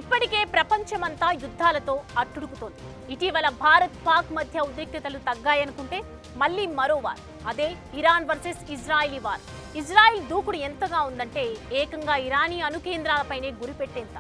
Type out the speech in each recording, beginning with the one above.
ఇప్పటికే ప్రపంచమంతా యుద్ధాలతో అట్టుడుకుతోంది. ఇటీవల భారత్ పాక్ మధ్య ఉద్రిక్తతలు తగ్గాయనుకుంటే మళ్లీ మరో వార్, అదే Iran versus Israeli war. Israel దూకుడు ఎంతగా ఉందంటే ఏకంగా ఇరానీ అణుకేంద్రాలపైనే గురిపెట్టేంత.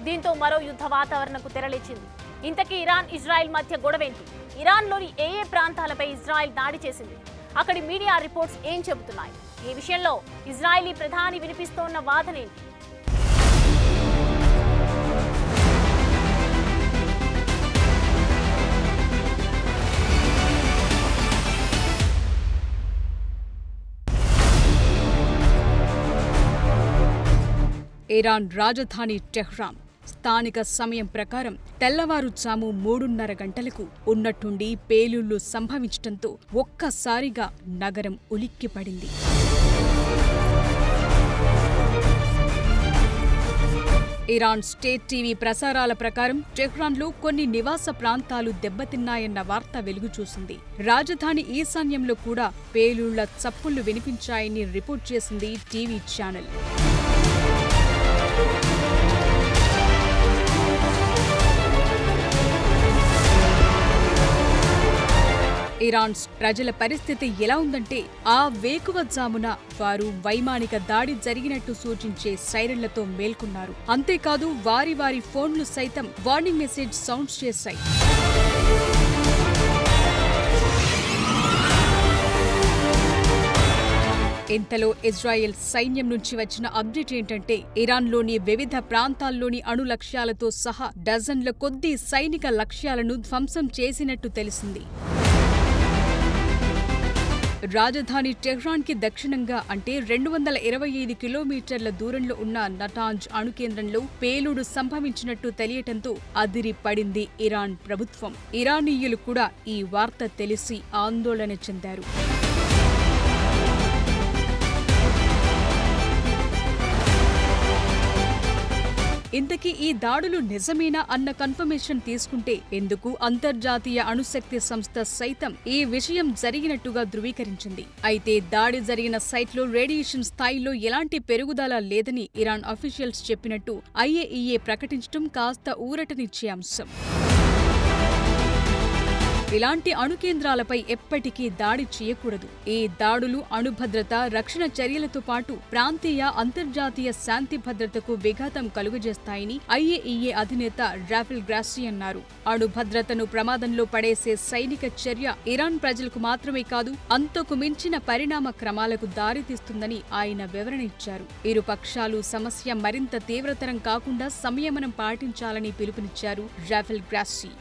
దీంతో మరో యుద్ధ వాతావరణకు తెరలేచింది. ఇంతకీ ఇరాన్ ఇజ్రాయిల్ మధ్య గొడవేంటి? ఇరాన్లోని ఏ ప్రాంతాలపై ఇజ్రాయిల్ దాడి చేసింది? అక్కడి మీడియా రిపోర్ట్స్ ఏం చెబుతున్నాయి? ఈ విషయంలో ఇజ్రాయిలీ ప్రధాని వినిపిస్తోన్న వాదనేంటి? ఇరాన్ రాజధాని టెహ్రాన్ స్థానిక సమయం ప్రకారం తెల్లవారుజాము 3:30 గంటలకు ఉన్నట్టుండి పేలుళ్లు సంభవించడంతో ఒక్కసారిగా నగరం ఉలిక్కిపడింది. ఇరాన్ స్టేట్ టీవీ ప్రసారాల ప్రకారం టెహ్రాన్లో కొన్ని నివాస ప్రాంతాలు దెబ్బతిన్నాయన్న వార్త వెలుగుచూసింది. రాజధాని ఈశాన్యంలో కూడా పేలుళ్ల చప్పుళ్లు వినిపించాయని రిపోర్ట్ చేసింది టీవీ ఛానల్. ఇరాన్ ప్రజల పరిస్థితి ఎలా ఉందంటే ఆ వేకువజామున వారు వైమానిక దాడి జరిగినట్టు సూచించే సైరన్లతో మేల్కొన్నారు. అంతేకాదు వారి ఫోన్లు సైతం వార్నింగ్ మెసేజ్ సౌండ్స్ చేశాయి. ఇంతలో ఇజ్రాయెల్ సైన్యం నుంచి వచ్చిన అప్డేట్ ఏంటంటే ఇరాన్లోని వివిధ ప్రాంతాల్లోని అణు లక్ష్యాలతో సహా డజన్ల కొద్దీ సైనిక లక్ష్యాలను ధ్వంసం చేసినట్టు తెలిసింది. రాజధాని టెహ్రాన్కి దక్షిణంగా అంటే 225 కిలోమీటర్ల దూరంలో ఉన్న నటాంజ్ అణుకేంద్రంలో పేలుడు సంభవించినట్టు తెలియటంతో అదిరి పడింది ఇరాన్ ప్రభుత్వం. ఇరానీయులు కూడా ఈ వార్త తెలిసి ఆందోళన చెందారు. ఇంతకీ ఈ దాడులు నిజమేనా అన్న కన్ఫర్మేషన్ తీసుకుంటే ఎందుకు అంతర్జాతీయ అణుశక్తి సంస్థ సైతం ఈ విషయం జరిగినట్టుగా ధృవీకరించింది. అయితే దాడి జరిగిన సైట్లో రేడియేషన్ స్థాయిలో ఎలాంటి పెరుగుదల లేదని ఇరాన్ అఫీషియల్స్ చెప్పినట్టు IAEA ప్రకటించడం కాస్త ఊరటనిచ్చే అంశం. ఇలాంటి అణుకేంద్రాలపై ఎప్పటికీ దాడి చేయకూడదు. ఈ దాడులు అణుభద్రత, రక్షణ చర్యలతో పాటు ప్రాంతీయ, అంతర్జాతీయ శాంతి భద్రతకు విఘాతం కలుగజేస్తాయని IAEA అధినేత రాఫెల్ గ్రాస్సీ అన్నారు. అణుభద్రతను ప్రమాదంలో పడేసే సైనిక చర్య ఇరాన్ ప్రజలకు మాత్రమే కాదు, అంతకు మించిన పరిణామ క్రమాలకు దారితీస్తుందని ఆయన వివరణ ఇచ్చారు. ఇరు పక్షాలు సమస్య మరింత తీవ్రతరం కాకుండా సంయమనం పాటించాలని పిలుపునిచ్చారు రాఫెల్ గ్రాస్సీ.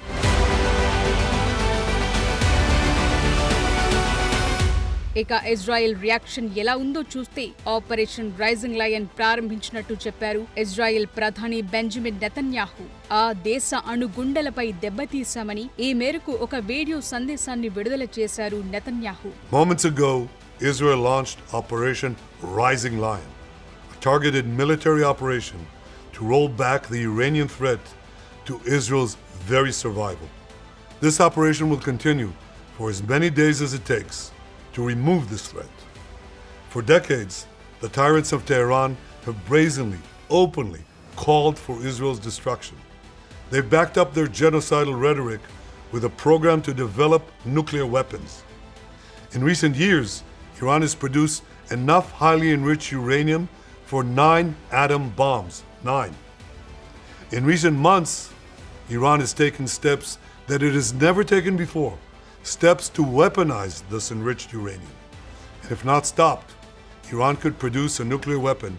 ఇక ఇజ్రాయెల్ రియాక్షన్ ఎలా ఉందో చూస్తే ఆపరేషన్ రైజింగ్ లయన్ ప్రారంభించినట్టు చెప్పారు ఇజ్రాయెల్ ప్రధాని బెంజమిన్ నెతన్యాహు. ఆ దేశ అణుగుండెలపై దెబ్బతీశామని ఈ మేరకు ఒక వీడియో సందేశాన్ని విడుదల చేశారు Netanyahu. Moments ago, Israel launched Operation Rising Lion, a targeted military operation to roll back the Iranian threat to Israel's very survival. This operation will continue for as many days as it takes to remove this threat. For decades, the tyrants of Tehran have brazenly, openly called for Israel's destruction. They've backed up their genocidal rhetoric with a program to develop nuclear weapons. In recent years, Iran has produced enough highly enriched uranium for 9 atom bombs. 9. In recent months, Iran has taken steps that it has never taken before. Steps to weaponize this enriched uranium. And if not stopped, Iran could produce a nuclear weapon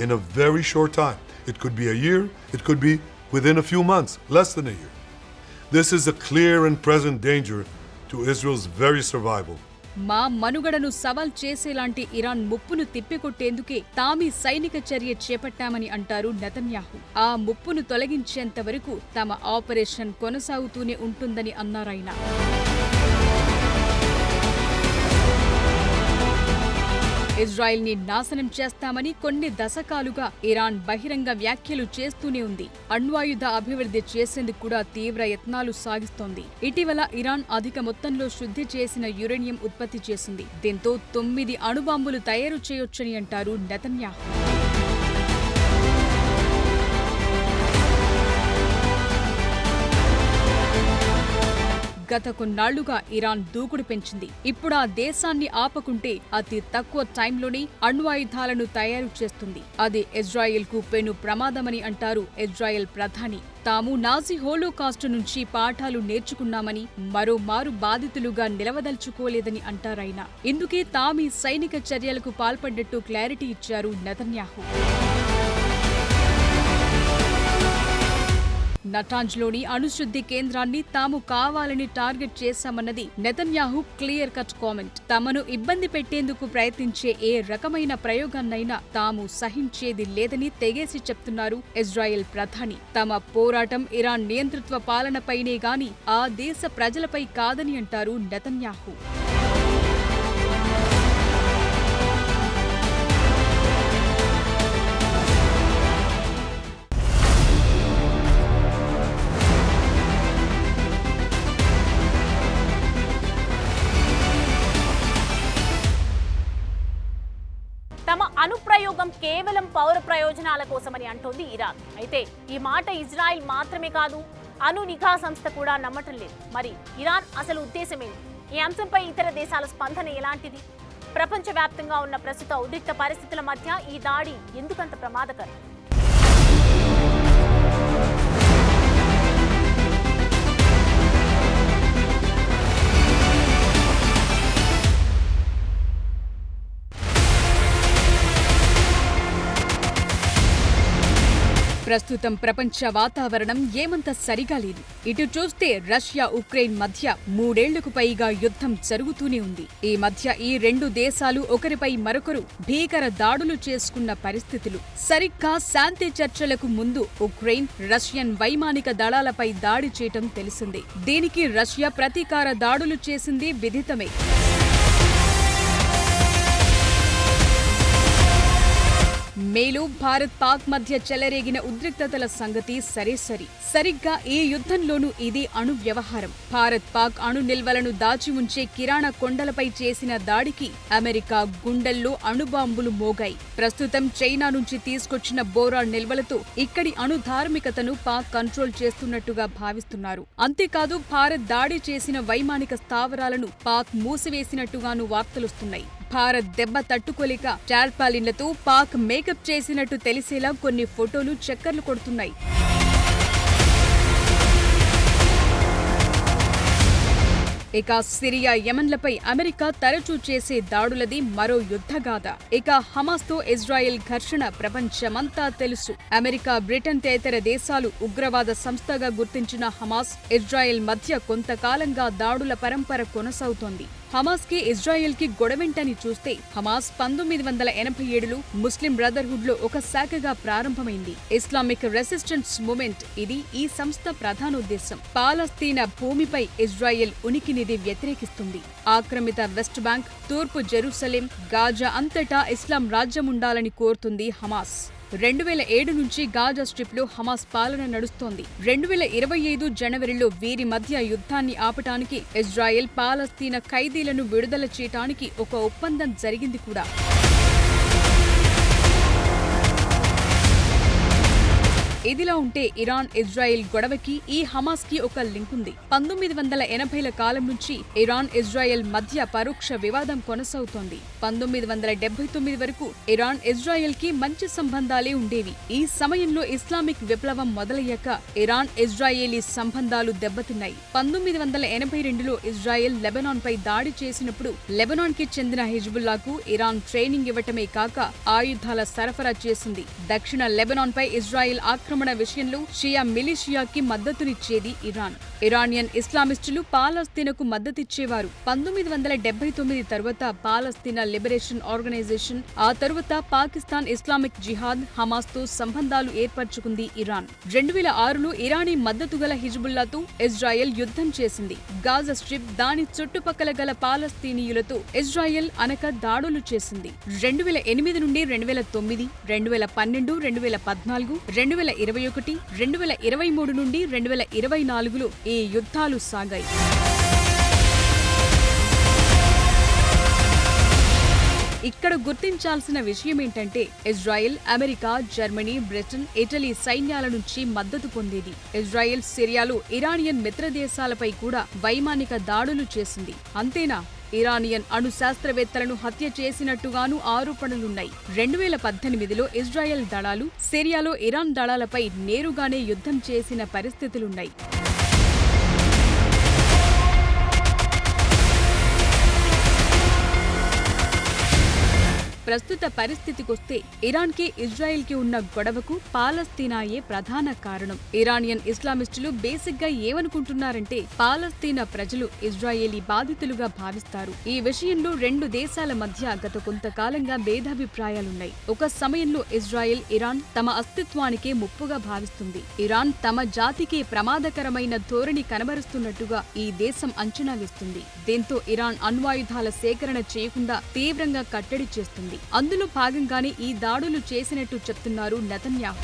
in a very short time. It could be a year, it could be within a few months, less than a year. This is a clear and present danger to Israel's very survival. మా మనుగడను సవాల్ చేసేలాంటి Iran ముప్పును తిప్పికొట్టేందుకే తామీ సైనిక చర్య చేపట్టామని అంటారు Netanyahu. ఆ ముప్పును తొలగించేంత వరకు తమ operation కొనసాగుతూనే ఉంటుందని అన్నారాయన. ఇజ్రాయెల్ని నాశనం చేస్తామని కొన్ని దశకాలుగా ఇరాన్ బహిరంగ వ్యాఖ్యలు చేస్తూనే ఉంది. అణ్వాయుధ అభివృద్ధి చేసేందుకు కూడా తీవ్ర యత్నాలు సాగిస్తోంది. ఇటీవల ఇరాన్ అధిక మొత్తంలో శుద్ధి చేసిన యురేనియం ఉత్పత్తి చేసింది. దీంతో 9 అణుబాంబులు తయారు చేయొచ్చని అంటారు నెతన్యాహు. గత కొన్నాళ్లుగా ఇరాన్ దూకుడు పెంచింది. ఇప్పుడు ఆ దేశాన్ని ఆపకుంటే అతి తక్కువ టైంలోనే అణ్వాయుధాలను తయారు చేస్తుంది. అది ఇజ్రాయెల్కు పెను ప్రమాదమని అంటారు ఇజ్రాయెల్ ప్రధాని. తాము నాజీ హోలోకాస్టు నుంచి పాఠాలు నేర్చుకున్నామని, మరోమారు బాధితులుగా నిలవదల్చుకోలేదని అంటారాయన. ఇందుకే తామీ సైనిక చర్యలకు పాల్పడ్డట్టు క్లారిటీ ఇచ్చారు నెతన్యాహు. నటాంజ్లోని అణుశుద్ధి కేంద్రాన్ని తాము కావాలని టార్గెట్ చేశామన్నది నెతన్యాహు క్లియర్ కట్ కామెంట్. తమను ఇబ్బంది పెట్టేందుకు ప్రయత్నించే ఏ రకమైన ప్రయోగాన్నైనా తాము సహించేది లేదని తెగేసి చెప్తున్నారు ఇజ్రాయెల్ ప్రధాని. తమ పోరాటం ఇరాన్ నియంతృత్వ పాలనపైనే గాని ఆ దేశ ప్రజలపై కాదని అంటారు నెతన్యాహు. తమ అణుప్రయోగం కేవలం పౌర ప్రయోజనాల కోసమని అంటోంది ఇరాన్. అయితే ఈ మాట ఇజ్రాయెల్ మాత్రమే కాదు, అణు నిఘా సంస్థ కూడా నమ్మటం లేదు. మరి ఇరాన్ అసలు ఉద్దేశమేంటి? ఈ అంశంపై ఇతర దేశాల స్పందన ఎలాంటిది? ప్రపంచవ్యాప్తంగా ఉన్న ప్రస్తుత ఉద్రిక్త పరిస్థితుల మధ్య ఈ దాడి ఎందుకంత ప్రమాదకరం? ప్రస్తుతం ప్రపంచ వాతావరణం ఏమంత సరిగా లేదు. ఇటు చూస్తే రష్యా ఉక్రెయిన్ మధ్య 3 ఏళ్లకు పైగా యుద్ధం జరుగుతూనే ఉంది. ఈ మధ్య ఈ రెండు దేశాలు ఒకరిపై మరొకరు భీకర దాడులు చేసుకున్న పరిస్థితులు. సరిగ్గా శాంతి చర్చలకు ముందు ఉక్రెయిన్ రష్యన్ వైమానిక దళాలపై దాడి చేయటం తెలిసిందే. దీనికి రష్యా ప్రతీకార దాడులు చేసింది విదితమే. మేలో భారత్ పాక్ మధ్య చెలరేగిన ఉద్రిక్తతల సంగతి సరేసరి. సరిగ్గా ఈ యుద్ధంలోనూ ఇది అణు వ్యవహారం. భారత్ పాక్ అణు నిల్వలను దాచి ఉంచే కిరాణా కొండలపై చేసిన దాడికి అమెరికా గుండెల్లో అణుబాంబులు మోగాయి. ప్రస్తుతం చైనా నుంచి తీసుకొచ్చిన బోరాన్ నిల్వలతో ఇక్కడి అణు ధార్మికతను పాక్ కంట్రోల్ చేస్తున్నట్టుగా భావిస్తున్నారు. అంతేకాదు భారత్ దాడి చేసిన వైమానిక స్థావరాలను పాక్ మూసివేసినట్టుగాను వార్తలొస్తున్నాయి. భారత్ దెబ్బ తట్టుకోలేక టార్పాలిన్లతో పాక్ మేకప్ చేసినట్టు తెలిసేలా కొన్ని ఫోటోలు చక్కర్లు కొడుతున్నాయి. ఇక సిరియా యెమెన్లపై అమెరికా తరచూ చేసే దాడులది మరో యుద్ధగాథ. ఇక హమాస్తో ఇజ్రాయెల్ ఘర్షణ ప్రపంచమంతా తెలుసు. అమెరికా, బ్రిటన్ తదితర దేశాలు ఉగ్రవాద సంస్థగా గుర్తించిన హమాస్, ఇజ్రాయెల్ మధ్య కొంతకాలంగా దాడుల పరంపర కొనసాగుతోంది. హమాస్ కి ఇజ్రాయెల్ కి గొడవెంటని చూస్తే హమాస్ 1987లో ముస్లిం బ్రదర్హుడ్ లో ఒక శాఖగా ప్రారంభమైంది. ఇస్లామిక్ రెసిస్టెన్స్ మూవ్మెంట్ ఇది ఈ సంస్థ ప్రధానోద్దేశం. పాలస్తీనా భూమిపై ఇజ్రాయెల్ ఉనికినిది వ్యతిరేకిస్తుంది. ఆక్రమిత వెస్ట్ బ్యాంక్, తూర్పు జెరూసలేం, గాజా అంతటా ఇస్లాం రాజ్యముండాలని కోరుతుంది హమాస్. 2007 నుంచి గాజా స్ట్రిప్ లో హమాస్ పాలన నడుస్తోంది. 2025 జనవరిలో వీరి మధ్య యుద్ధాన్ని ఆపటానికి ఇజ్రాయెల్ పాలస్తీనా ఖైదీలను విడుదల చేయటానికి ఒక ఒప్పందం జరిగింది కూడా. ఇదిలా ఉంటే ఇరాన్ ఇజ్రాయెల్ గొడవకి ఈ హమాస్ కి ఒక లింక్ ఉంది. 1980ల కాలం నుంచి ఇరాన్ ఇజ్రాయెల్ మధ్య పరోక్ష వివాదం కొనసాగుతోంది. 1979 వరకు ఇరాన్ ఇజ్రాయెల్ కి మంచి సంబంధాలే ఉండేవి. ఈ సమయంలో ఇస్లామిక్ విప్లవం మొదలయ్యాక ఇరాన్ ఇజ్రాయేలీ సంబంధాలు దెబ్బతిన్నాయి. 1982లో ఇజ్రాయెల్ లెబనాన్ పై దాడి చేసినప్పుడు లెబనాన్ కి చెందిన హిజ్బుల్లాకు ఇరాన్ ట్రైనింగ్ ఇవ్వటమే కాక ఆయుధాల సరఫరా చేసింది. దక్షిణ లెబనాన్ పై ఇజ్రాయెల్ ఆక్రమణ విషయంలో షియా మిలిషియాకి మద్దతునిచ్చేది ఇరాన్. ఇరానియన్ ఇస్లామిస్టులు పాలస్తీనాకు మద్దతిచ్చేవారు. 1979 తరువాత పాలస్తీనా లిబరేషన్ ఆర్గనైజేషన్, ఆ తరువాత పాకిస్తాన్ ఇస్లామిక్ జిహాద్, హమాస్ తో సంబంధాలు ఏర్పరచుకుంది ఇరాన్. 2006లో ఇరానీ మద్దతు గల హిజ్బుల్లాతో ఇజ్రాయెల్ యుద్ధం చేసింది. గాజా స్ట్రిప్, దాని చుట్టుపక్కల గల పాలస్తీనీయులతో ఇజ్రాయెల్ అనక దాడులు చేసింది. 2008 నుండి 2009, 2012, 2014, 2021, 2023 నుండి 2024లో ఈ యుద్ధాలు సాగాయి. ఇక్కడ గుర్తించాల్సిన విషయం ఏంటంటే Israel, America, Germany, Britain, Italy సైన్యాల నుంచి మద్దతు పొందేది. ఇజ్రాయెల్ సిరియాలో ఇరానియన్ మిత్ర దేశాలపై కూడా వైమానిక దాడులు చేసింది. అంతేనా, ఇరానియన్ అణు శాస్త్రవేత్తలను హత్య చేసినట్టుగాను ఆరోపణలున్నాయి. 2018లో ఇజ్రాయెల్ దళాలు సిరియాలో ఇరాన్ దళాలపై నేరుగానే యుద్ధం చేసిన పరిస్థితులున్నాయి. ప్రస్తుత పరిస్థితికొస్తే ఇరాన్కి, ఇజ్రాయెల్కి ఉన్న గొడవకు పాలస్తీనాయే ప్రధాన కారణం. ఇరానియన్ ఇస్లామిస్టులు బేసిక్గా ఏమనుకుంటున్నారంటే పాలస్తీనా ప్రజలు ఇజ్రాయేలీ బాధితులుగా భావిస్తారు. ఈ విషయంలో రెండు దేశాల మధ్య గత కొంతకాలంగా భేదాభిప్రాయాలున్నాయి. ఒక సమయంలో ఇజ్రాయెల్, ఇరాన్ తమ అస్తిత్వానికే ముప్పుగా భావిస్తుంది. ఇరాన్ తమ జాతికే ప్రమాదకరమైన ధోరణి కనబరుస్తున్నట్టుగా ఈ దేశం అంచనా వేస్తుంది. దీంతో ఇరాన్ అణ్వాయుధాల సేకరణ చేయకుండా తీవ్రంగా కట్టడి చేస్తుంది. అందులో భాగంగానే ఈ దాడులు చేసినట్టు చెప్తున్నారు నెతన్యాహు.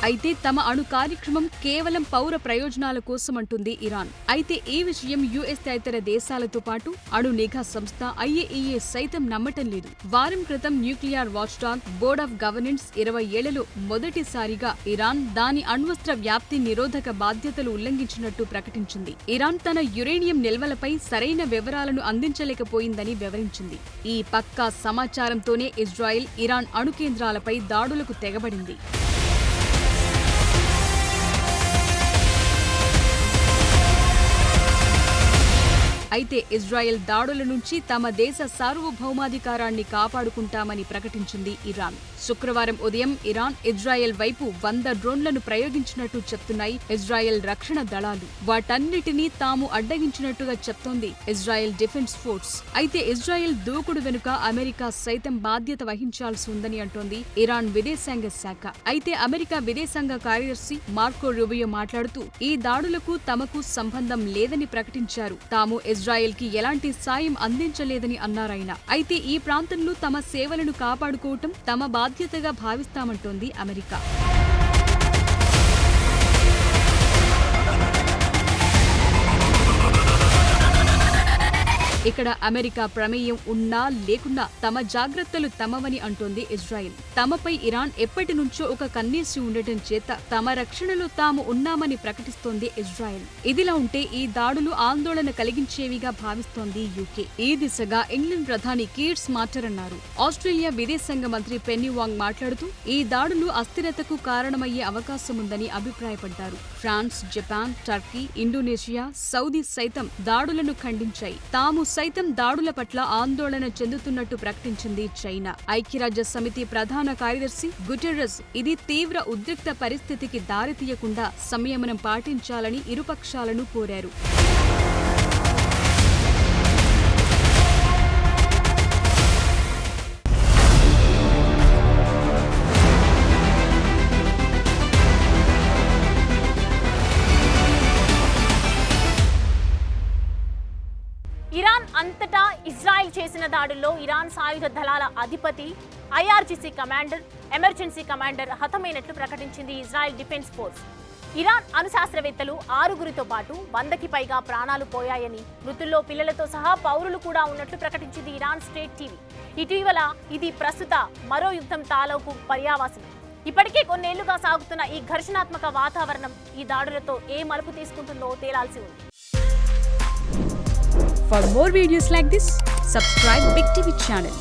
అయితే తమ అణు కార్యక్రమం కేవలం పౌర ప్రయోజనాల కోసమంటుంది ఇరాన్. అయితే ఈ విషయం యుఎస్ తదితర దేశాలతో పాటు అణు నిఘా సంస్థ IAEA సైతం నమ్మటం లేదు. వారం క్రితం nuclear watchdog board of governance 20 ఏళ్లలో మొదటిసారిగా ఇరాన్ దాని అణ్వస్త్ర వ్యాప్తి నిరోధక బాధ్యతలు ఉల్లంఘించినట్టు ప్రకటించింది. ఇరాన్ తన యురేనియం నిల్వలపై సరైన వివరాలను అందించలేకపోయిందని వివరించింది. ఈ పక్కా సమాచారంతోనే ఇజ్రాయెల్, ఇరాన్ అణు కేంద్రాలపై దాడులకు తెగబడింది. అయితే ఇజ్రాయెల్ దాడుల నుంచి తమ దేశ సార్వభౌమాధికారాన్ని కాపాడుకుంటామని ప్రకటించింది ఇరాన్. శుక్రవారం ఉదయం ఇరాన్, ఇజ్రాయెల్ వైపు 100 డ్రోన్లను ప్రయోగించినట్టు చెప్తున్నాయి ఇజ్రాయెల్ రక్షణ దళాలు. వాటన్నిటినీ తాము అడ్డగించినట్టుగా చెప్తోంది ఇజ్రాయెల్ డిఫెన్స్ ఫోర్స్. అయితే ఇజ్రాయెల్ దూకుడు వెనుక అమెరికా సైతం బాధ్యత వహించాల్సి ఉందని అంటోంది ఇరాన్ విదేశాంగ శాఖ. అయితే అమెరికా విదేశాంగ కార్యదర్శి మార్కో రూబియో మాట్లాడుతూ ఈ దాడులకు తమకు సంబంధం లేదని ప్రకటించారు. తాము ఇజ్రాయెల్ కి ఎలాంటి సాయం అందించలేదని అన్నారాయన. అయితే ఈ ప్రాంతంలో తమ సేవలను కాపాడుకోవటం తమ బాధ్యతగా భావిస్తామంటోంది అమెరికా. ఇక్కడ అమెరికా ప్రమేయం ఉన్నా లేకున్నా తమ జాగ్రత్తలు తమవని అంటోంది ఇజ్రాయెల్. తమపై ఇరాన్ ఎప్పటి నుంచో ఒక కన్నేసి ఉండటం చేత తమ రక్షణలో తాము ఉన్నామని ప్రకటిస్తోంది ఇజ్రాయెల్. ఇదిలా ఉంటే ఈ దాడులు ఆందోళన కలిగించేవిగా భావిస్తోంది యూకే. ఈ దిశగా ఇంగ్లాండ్ ప్రధాని కీర్ స్మార్టర్ అన్నారు. ఆస్ట్రేలియా విదేశాంగ మంత్రి పెన్నీ వాంగ్ మాట్లాడుతూ ఈ దాడులు అస్థిరతకు కారణమయ్యే అవకాశముందని అభిప్రాయపడ్డారు. France, Japan, Turkey, Indonesia, Saudi సైతం దాడులను ఖండించాయి. తాము సైతం దాడుల పట్ల ఆందోళన చెందుతున్నట్టు ప్రకటించింది చైనా. ఐక్యరాజ్య సమితి ప్రధాన కార్యదర్శి గుటెర్రస్ ఇది తీవ్ర ఉద్రిక్త పరిస్థితికి దారితీయకుండా సంయమనం పాటించాలని ఇరుపక్షాలను కోరారు. ఇరాన్ అంతటా ఇజ్రాయెల్ చేసిన దాడుల్లో ఇరాన్ సాయుధ దళాల అధిపతి, IRGC కమాండర్, ఎమర్జెన్సీ కమాండర్ హతమైనట్లు ప్రకటించింది ఇజ్రాయెల్ డిఫెన్స్ ఫోర్స్. ఇరాన్ అణు శాస్త్రవేత్తలు 6గురితో పాటు 100కి పైగా ప్రాణాలు పోయాయని, మృతుల్లో పిల్లలతో సహా పౌరులు కూడా ఉన్నట్లు ప్రకటించింది ఇరాన్ స్టేట్ టీవీ. ఇటీవల ఇది ప్రస్తుత మరో యుద్ధం తాలూకు పర్యావసనం. ఇప్పటికే కొన్నేళ్లుగా సాగుతున్న ఈ ఘర్షణాత్మక వాతావరణం ఈ దాడులతో ఏ మలుపు తీసుకుంటుందో తేలాల్సి ఉంది. For more videos like this, subscribe Big TV channel.